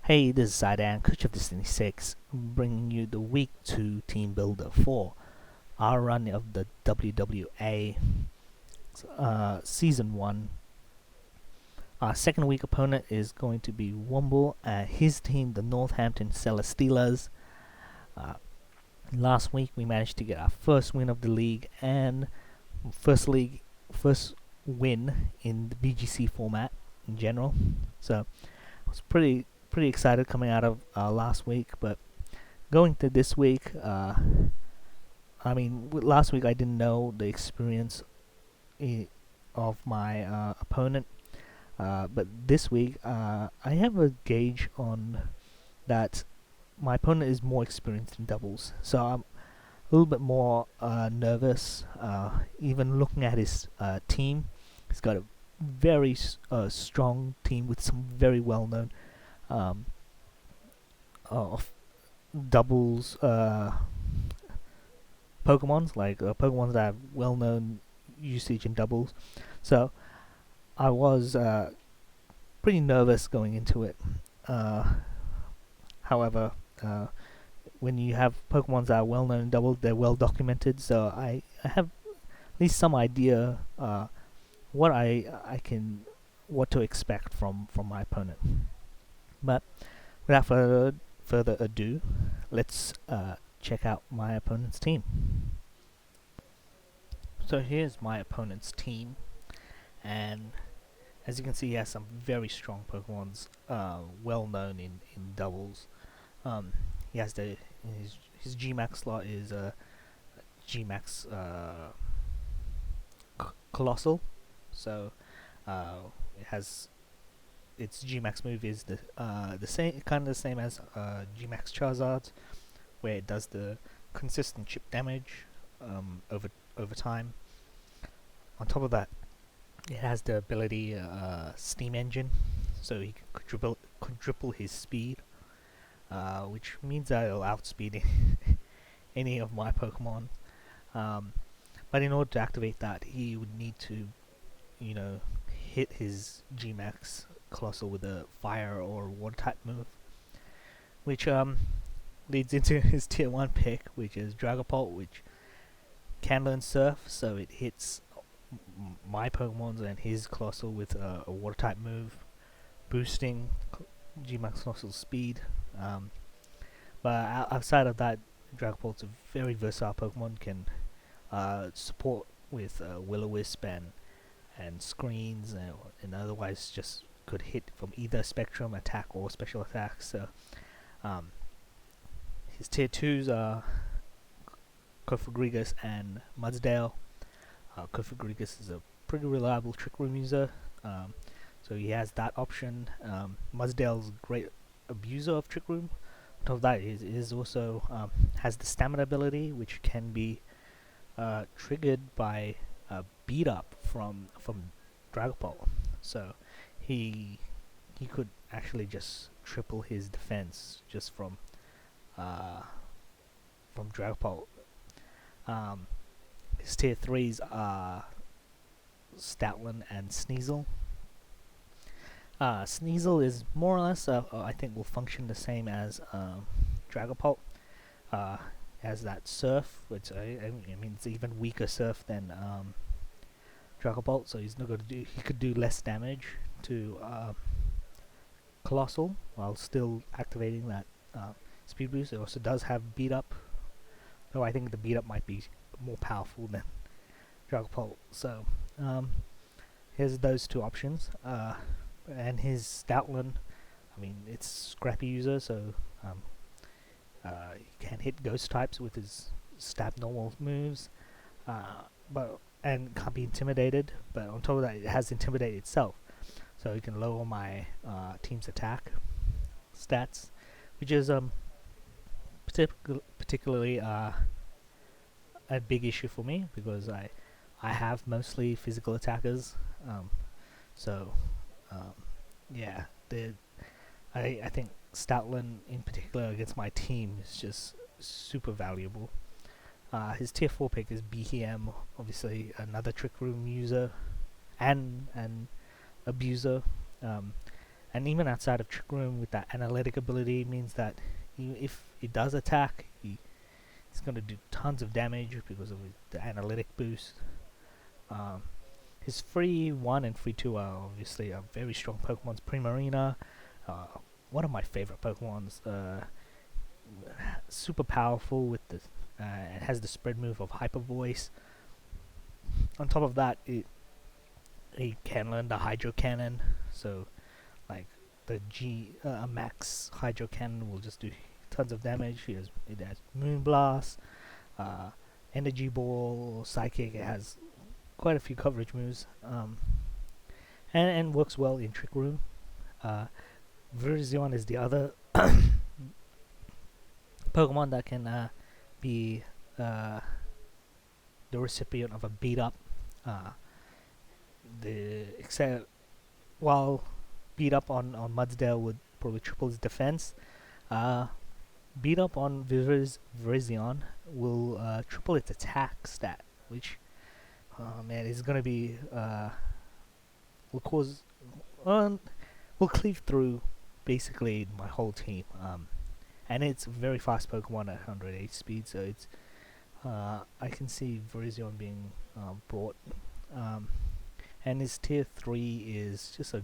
Hey, this is Zidane, coach of Destiny 6, bringing you the week 2 Team Builder for our run of the WWA Season 1. Our second week opponent is going to be Womble and his team, the Northampton Celesteelers. Last week we managed to get our first win of the league and first win in the BGC format in general. So I was pretty excited coming out of last week, but going to this week, last week I didn't know the experience of my opponent, but this week I have a gauge on that my opponent is more experienced in doubles, so I'm a little bit more nervous. Even looking at his team, he's got a very strong team with some very well-known of doubles Pokemons, like Pokemons that have well-known usage in doubles. So I was pretty nervous going into it. However, when you have Pokemons that are well-known in doubles, they're well documented. So I have at least some idea what what to expect from my opponent. But without further ado, let's check out my opponent's team. So here's my opponent's team, and as you can see, he has some very strong Pokemons, well known in doubles. He has his Gmax slot is Gmax Colossal, so it has its Gmax move is the same as Gmax Charizard, where it does the consistent chip damage over time. On top of that, it has the ability Steam Engine, so he can quadruple his speed, which means that it'll outspeed any of my Pokemon. But in order to activate that, he would need to, hit his Gmax Colossal with a fire or water type move, which leads into his tier 1 pick, which is Dragapult, which can learn Surf, so it hits my Pokemons and his Colossal with a water type move, boosting Gmax Colossal's speed. But outside of that, Dragapult's a very versatile Pokemon, can support with Will-O-Wisp and screens, and otherwise just could hit from either spectrum attack or special attacks. So his tier 2s are Kofagrigus and Mudsdale. Kofagrigus is a pretty reliable Trick Room user, so he has that option. Mudsdale's a great abuser of Trick Room. On top of that, is also has the stamina ability, which can be triggered by a beat up from Dragapult. So he could actually just triple his defense just from Dragapult. His tier 3s are Stoutland and Sneasel. Sneasel is more or less, I think, will function the same as Dragapult. Has that Surf, which I mean it's even weaker Surf than Dragapult, so he's not going to do. He could do less damage to Colossal while still activating that speed boost. It also does have beat up, though I think the beat up might be more powerful than Dragapult. So here's those two options. And his Stoutland, I mean, it's scrappy user, so he can hit ghost types with his stab normal moves, and can't be intimidated. But on top of that, it has intimidate itself, so you can lower my team's attack stats, which is particularly a big issue for me because I have mostly physical attackers. Yeah, I think Stoutland in particular against my team is just super valuable. His tier 4 pick is BHM, obviously another Trick Room user and abuser. And even outside of Trick Room, with that analytic ability, means that if it does attack, he's going to do tons of damage because of the analytic boost. Um, his free 1 and free 2 are obviously very strong Pokemons. Primarina, one of my favorite Pokemons. Super powerful with the it has the spread move of Hyper Voice. On top of that, it can learn the Hydro Cannon, so like the Max Hydro Cannon will just do tons of damage. It has Moonblast, Energy Ball, Psychic. It has quite a few coverage moves, and works well in Trick Room. Virizion is the other Pokemon that can be the recipient of a beat up. Except while beat up on Mudsdale would probably triple his defense, beat up on Virizion will triple its attack stat, which man is gonna be will cause will cleave through basically my whole team. And it's a very fast Pokemon at 108 speed, so it's I can see Virizion being brought. And his tier 3 is just a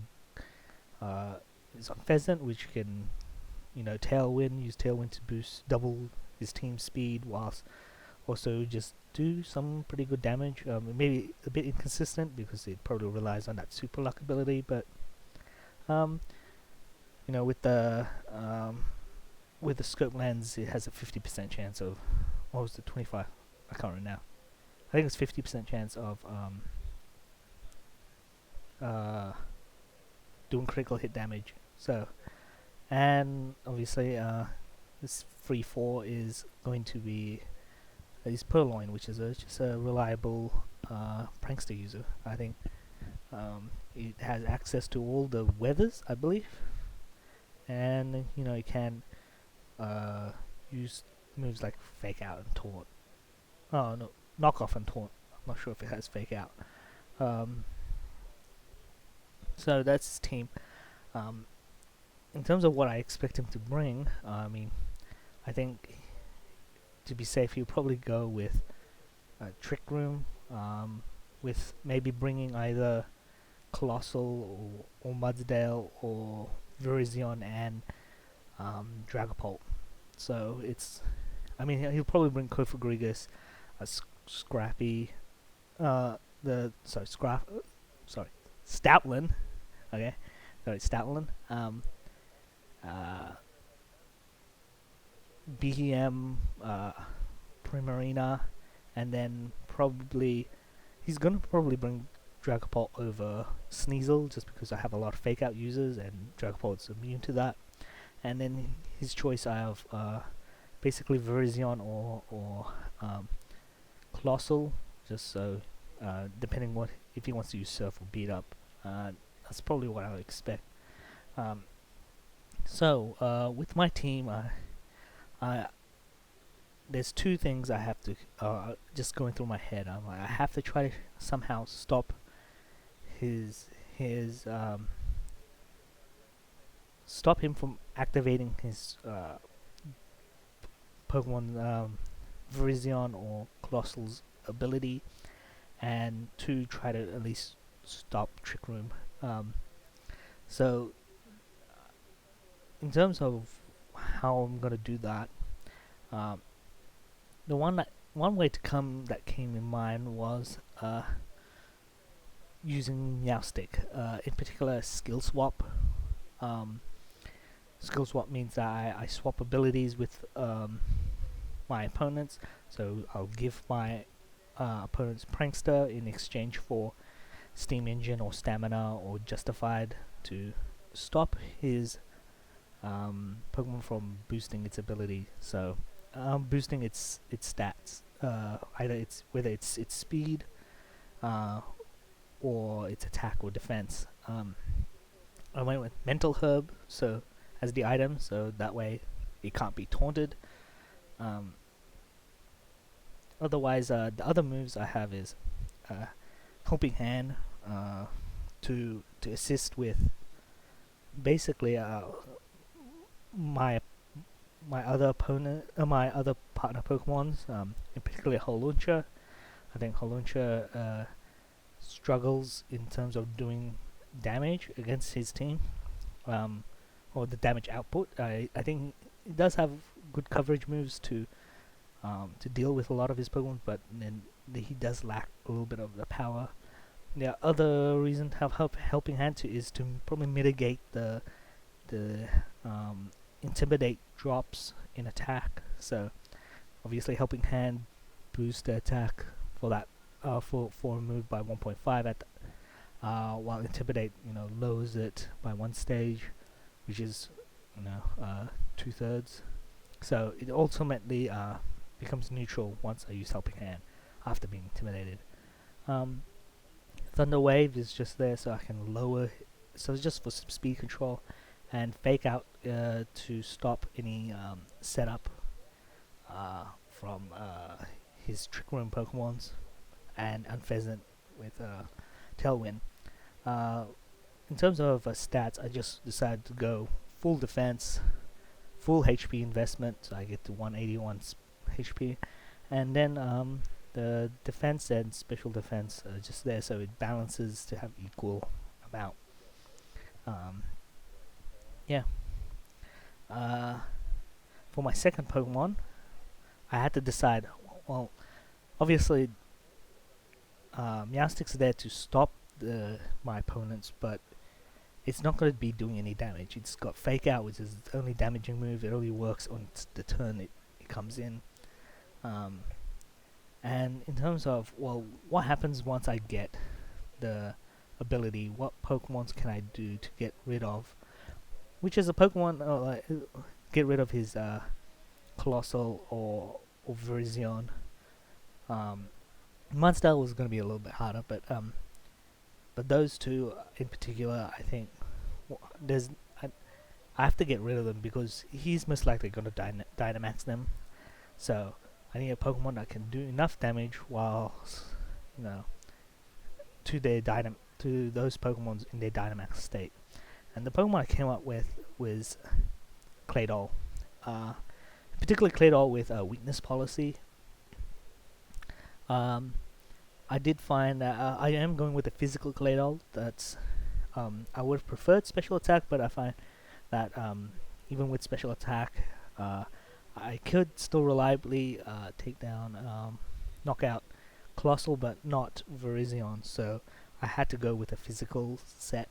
Pheasant, which can use Tailwind to boost double his team speed, whilst also just do some pretty good damage. Maybe a bit inconsistent because it probably relies on that super luck ability, but with the scope lens, it has a 50% chance of, what was it, 25? I can't remember now. I think it's 50% chance of doing critical hit damage. So, and obviously, this free 4 is going to be Purloin, which is just a reliable prankster user. I think it has access to all the weathers, I believe, and it can use moves like Fake Out and Taunt. Oh no, Knock Off and Taunt. I'm not sure if it has Fake Out. So that's his team. In terms of what I expect him to bring, I think to be safe, he'll probably go with Trick Room, with maybe bringing either Colossal or Mudsdale or Virizion and Dragapult. So he'll probably bring Kofagrigus, Scrappy, Stoutland. Okay, sorry, Stoutland. BM, Primarina, and then he's gonna probably bring Dragapult over Sneasel, just because I have a lot of fake out users and Dragapult's immune to that. And then his choice, I have basically Virizion or Colossal, just so depending if he wants to use Surf or Beat Up. That's probably what I would expect. So with my team, there's two things I have to just going through my head. I have to try to somehow stop stop him from activating his Pokemon Virizion or Colossal's ability, and to try to at least stop Trick Room. So in terms of how I'm gonna do that, the one way that came in mind was using Meowstic, in particular Skill Swap. Skill Swap means that I swap abilities with my opponents, so I'll give my opponent's Prankster in exchange for Steam Engine or Stamina or Justified to stop his Pokemon from boosting its ability. So boosting its stats, whether it's speed or its attack or defense. I went with Mental Herb as the item, so that way it can't be taunted. Otherwise, the other moves I have is Helping Hand to assist with basically, my my other partner Pokemons, in particular Holuncha. I think Holuncha struggles in terms of doing damage against his team, um, or the damage output. I think he does have good coverage moves to deal with a lot of his Pokemon, but then he does lack a little bit of the power. The other reason to have helping hand to is to probably mitigate the intimidate drops in attack. So obviously helping hand boosts the attack for that for a move by 1.5 at while intimidate lowers it by one stage, which is 2/3. So it ultimately becomes neutral once I use helping hand after being intimidated. Um, Thunder Wave is just there so I can lower. So it's just for some speed control, and Fake Out to stop any setup from his Trick Room Pokemons, and Unpheasant with Tailwind. Uh, in terms of stats, I just decided to go full defense, full HP investment, so I get to 181 HP, and then the defense and special defense are just there, so it balances to have equal amount. Um, yeah. Uh, for my second Pokemon, I had to decide. Well, obviously, Meowstic's there to stop my opponents, but it's not going to be doing any damage. It's got Fake Out, which is the only damaging move. It only works on the turn it comes in. And in terms of, well, what happens once I get the ability? What Pokemons can I do to get rid of? Which is a Pokemon, get rid of his Colossal or Virizion. Mudsdale was going to be a little bit harder, but those two in particular, I think there's I have to get rid of them because he's most likely going to Dynamax them. So I need a Pokemon that can do enough damage while to those Pokemons in their Dynamax state. And the Pokemon I came up with was Claydol, particularly Claydol with a weakness policy. I did find that I am going with a physical Claydol. That's I would have preferred special attack, but I find that even with special attack, I could still reliably take down, knock out Colossal, but not Virizion. So I had to go with a physical set.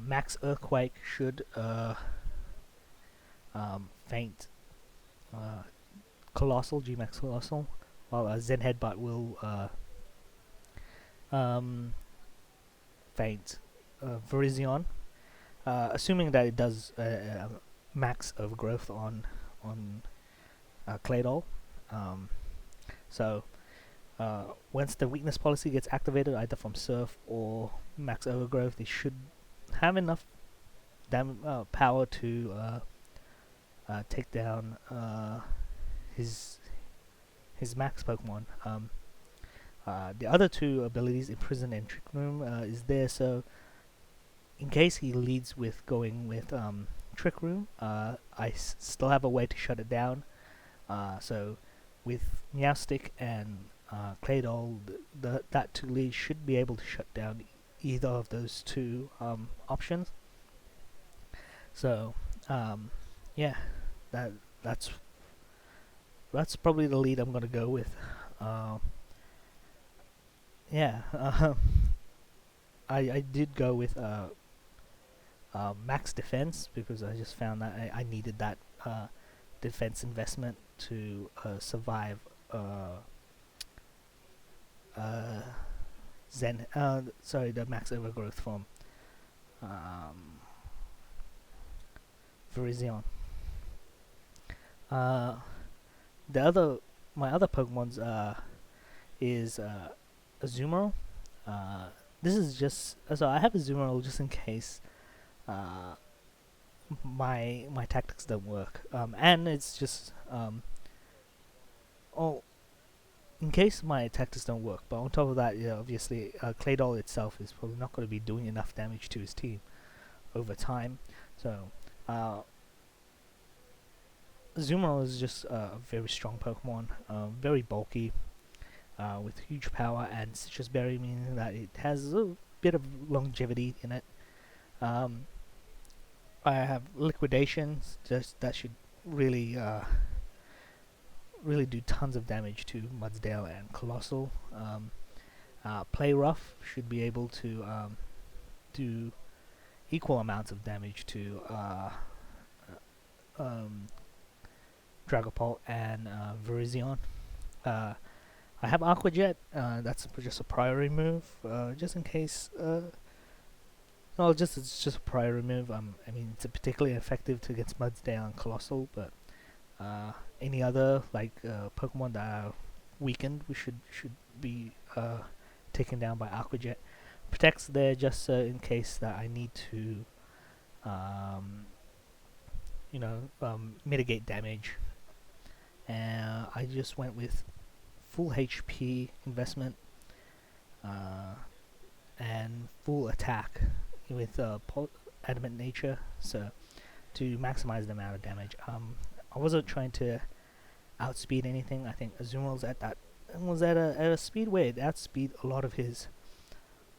Max Earthquake should faint Colossal, G-Max Colossal, while Zen Headbutt will faint Virizion, assuming that it does max overgrowth on Claydol. So once the weakness policy gets activated, either from Surf or max overgrowth, it should have enough power to take down his max Pokemon. The other two abilities, Imprison and Trick Room, is there, so in case he leads with going with Trick Room, I still have a way to shut it down. So with Meowstic and Claydol, that two leads should be able to shut down either of those two options. So yeah, that's probably the lead I'm gonna go with. Yeah, I did go with max defense because I just found that I needed that defense investment to survive the max overgrowth from Virizion. My other Pokemon's is Azumarill. This is just so I have Azumarill just in case my tactics don't work, and it's just in case my tactics don't work. But on top of that, obviously Claydol itself is probably not going to be doing enough damage to his team. over time. So Azumarill is just a very strong Pokemon, very bulky, with huge power, and Citrus Berry meaning that it has a bit of longevity in it. Um, I have Liquidations, just that should really really do tons of damage to Mudsdale and Colossal. Play Rough should be able to do equal amounts of damage to um, Dragapult and Virizion. I have Aqua Jet. That's just a priority move, just in case. No, it's just a priority move. I mean, it's particularly effective against Mudsdale and Colossal, but any other Pokemon that are weakened, we should be taken down by Aqua Jet. Protect's there just in case that I need to, mitigate damage. And I just went with full HP investment and full attack with Adamant Nature, so to maximize the amount of damage. I wasn't trying to outspeed anything. I think Azumarill's was at a speed where it outspeed a lot of his.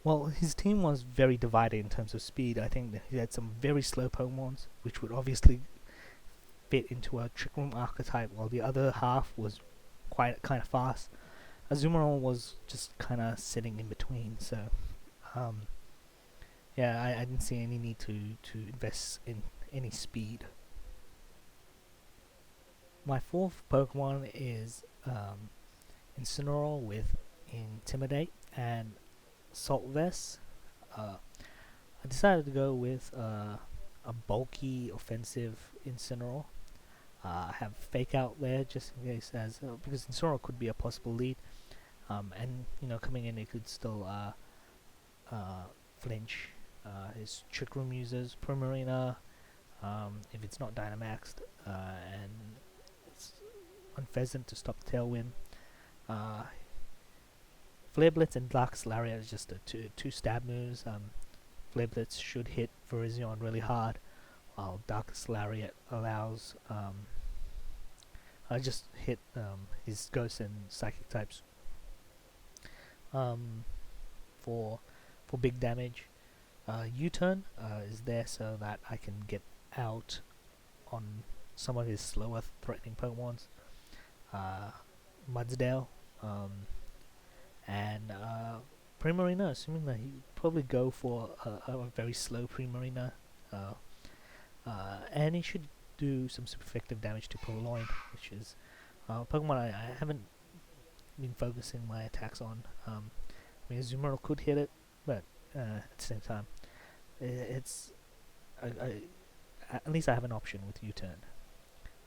Well, his team was very divided in terms of speed. I think that he had some very slow Pokemons, which would obviously fit into a Trick Room archetype, while the other half was kind of fast. Azumarill was just kind of sitting in between, so I didn't see any need to invest in any speed. My fourth Pokemon is Incineroar with Intimidate and Salt Vest. I decided to go with a bulky, offensive Incineroar. I have Fake Out there just in case, because Incineroar could be a possible lead, and coming in it could still flinch his Trick Room users, Primarina, if it's not Dynamaxed, and it's Unpheasant to stop Tailwind. Flare Blitz and Dark Lariat is just two stab moves. Flare Blitz should hit Virizion really hard, while Dark Lariat allows just hit his Ghost and Psychic types for big damage. U-Turn is there so that I can get out on some of his slower threatening Pokemons. Mudsdale and Primarina, assuming that he'd probably go for a very slow Primarina, and he should do some super effective damage to Purloin, which is Pokemon I haven't been focusing my attacks on. I mean, Azumarill could hit it, but at the same time, it's at least I have an option with U-Turn.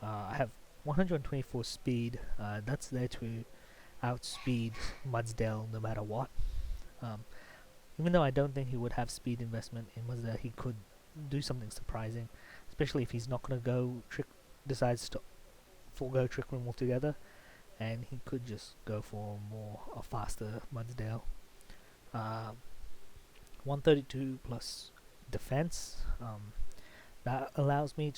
I have 124 speed. That's there to outspeed Mudsdale no matter what. Even though I don't think he would have speed investment in Mudsdale, he could do something surprising, especially if he's not going to decides to forego Trick Room altogether, and he could just go for a faster Mudsdale. 132 plus defense. That allows me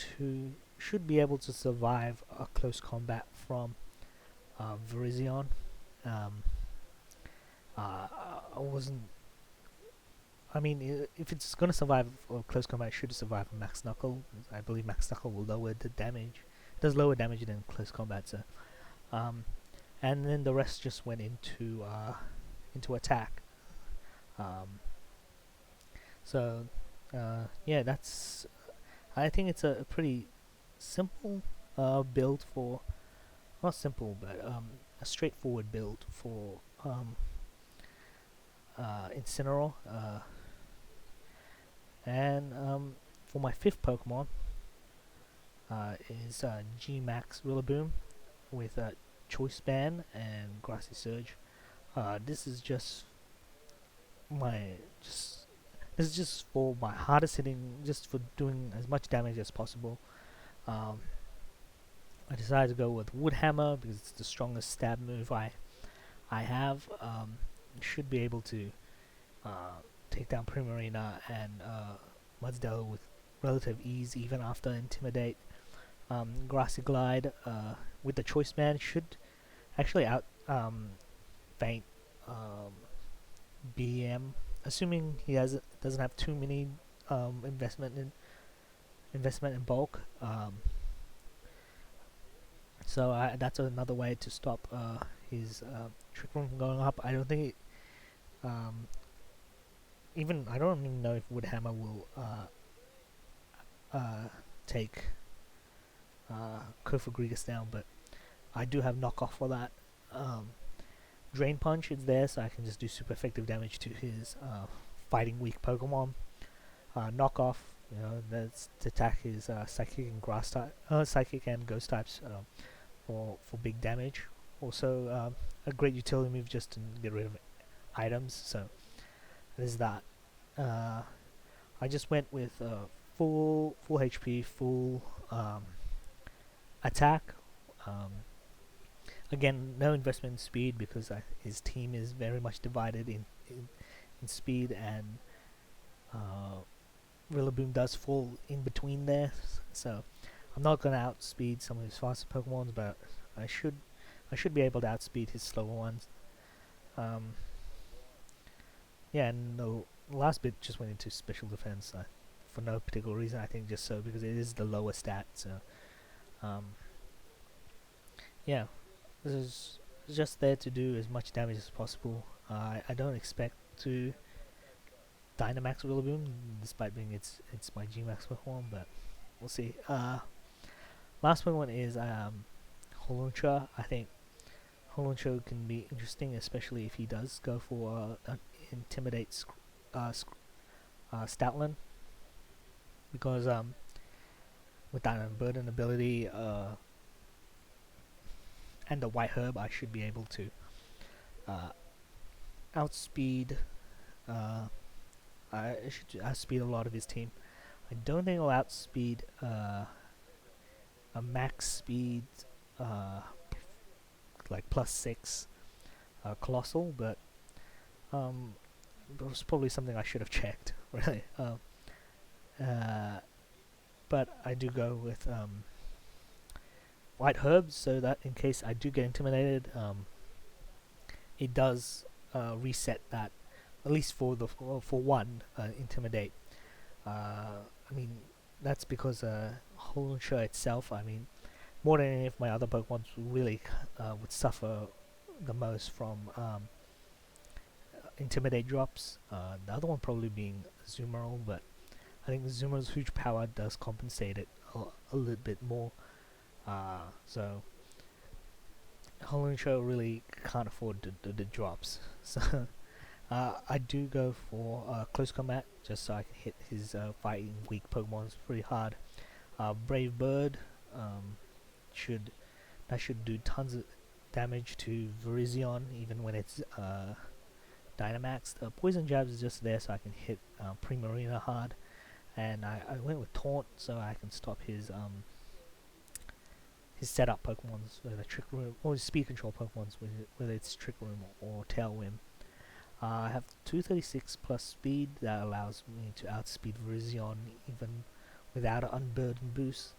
should be able to survive a close combat from Virizion. I mean, if it's going to survive a close combat, it should survive a Max Knuckle. I believe Max Knuckle will lower the damage. It does lower damage than close combat, so. And then the rest just went into attack. That's. I think it's a pretty simple build for, not simple, but a straightforward build for Incineroar. And for my fifth Pokemon is G-Max Rillaboom with Choice Band and Grassy Surge. This is just for my hardest hitting, just for doing as much damage as possible. I decided to go with Wood Hammer because it's the strongest stab move I have. Should be able to take down Primarina and Mudsdale with relative ease even after Intimidate. Grassy Glide with the Choice Man should actually out feint BM, assuming he doesn't have too many investment in bulk. So that's another way to stop his trick room from going up. I don't think um, I don't even know if Woodhammer will take Kofa Grigas down, but I do have knockoff for that. Drain Punch is there, so I can just do super effective damage to his fighting weak Pokemon. Knockoff, that's to attack his psychic and ghost types for big damage. Also, a great utility move just to get rid of items. So there's that. I just went with full HP, full attack. Again, no investment in speed because his team is very much divided in speed, and Rillaboom does fall in between there. So I'm not going to outspeed some of his faster Pokemons, but I should be able to outspeed his slower ones. Yeah, and the last bit just went into special defense for no particular reason. I think just so because it is the lower stat. So yeah, this is just there to do as much damage as possible. I don't expect to Dynamax Rillaboom, despite being it's my Gmax Pokemon, but we'll see. Last one is Holuncha. I think Holuncha can be interesting, especially if he does go for an Intimidate Stoutland, because with that Unburden ability and the White Herb, I should be able to outspeed. I should outspeed a lot of his team. I don't think I'll outspeed a max speed like +6 Colossal, but it was probably something I should have checked, really. But I do go with White Herbs, so that in case I do get intimidated, it does reset that, at least for one Intimidate. I mean, that's because Holuncha itself, I mean, more than any of my other Pokemon really would suffer the most from Intimidate drops. The other one probably being Azumarill, but I think Azumarill's huge power does compensate it a little bit more. So Holuncha really can't afford the drops. So I do go for Close Combat, just so I can hit his fighting weak Pokemon pretty hard. Brave Bird should do tons of damage to Virizion, even when it's Dynamaxed. Poison Jabs is just there so I can hit Primarina hard, and I went with Taunt so I can stop his setup Pokemons, the Trick Room, or his Speed Control Pokemons, whether it's Trick Room or Tailwind. I have 236 plus speed that allows me to outspeed Virizion even without an Unburden boost.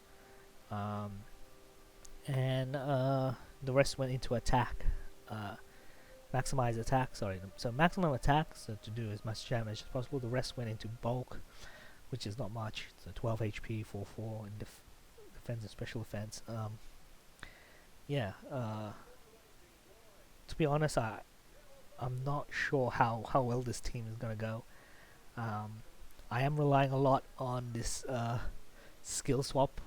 And the rest went into attack. Maximize attack, sorry. So maximum attack, so to do as much damage as possible. The rest went into bulk, which is not much. So 12 HP, 4/4 in defense and special defense. Yeah. To be honest, I'm not sure how well this team is gonna go. I am relying a lot on this skill swap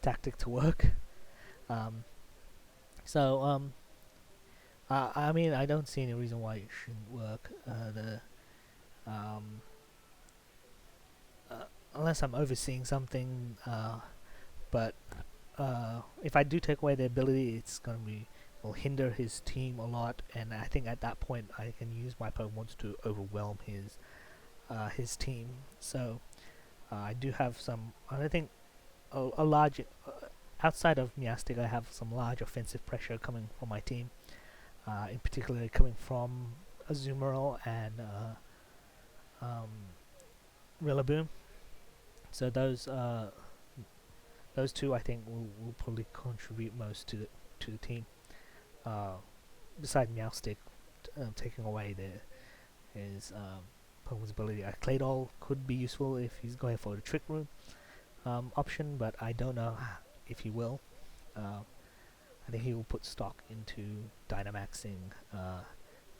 tactic to work. I mean, I don't see any reason why it shouldn't work. Unless I'm overseeing something, but if I do take away the ability, it's will hinder his team a lot, and I think at that point I can use my Pokemon to overwhelm his team. So I do have some. I think a large outside of Miastic, I have some large offensive pressure coming from my team. In particular, coming from Azumarill and Rillaboom. So those two I think will probably contribute most to the team. Uh, Besides Meowstick taking away his Pokemon's ability, Claydol could be useful if he's going for the Trick Room option, but I don't know if he will. I think he will put stock into Dynamaxing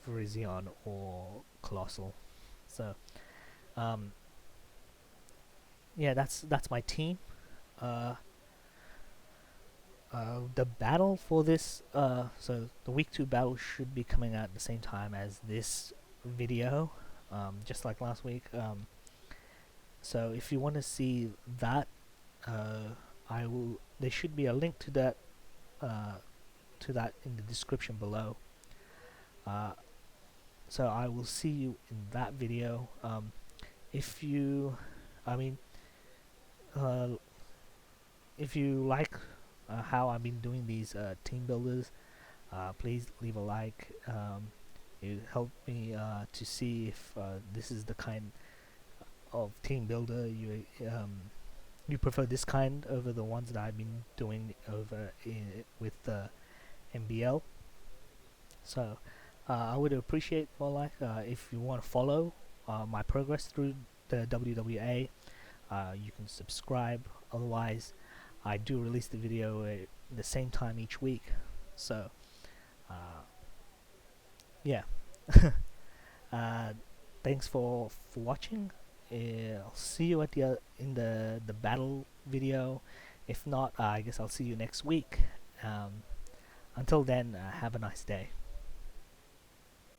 Virizion or Colossal. So um, yeah, that's my team. Uh, the battle for this, so the week 2 battle should be coming out at the same time as this video, just like last week. So if you want to see that, I will. There should be a link uh, to that in the description below. Uh, so I will see you in that video. If you, I mean, uh, if you like how I've been doing these team builders, please leave a like. It helped me to see if this is the kind of team builder you prefer, this kind over the ones that I've been doing over with MBL. So I would appreciate more like if you want to follow my progress through the WWA. You can subscribe. Otherwise, I do release the video at the same time each week. So yeah. uh, Thanks for watching. I'll see you at in the battle video. If not, I guess I'll see you next week. Until then, have a nice day.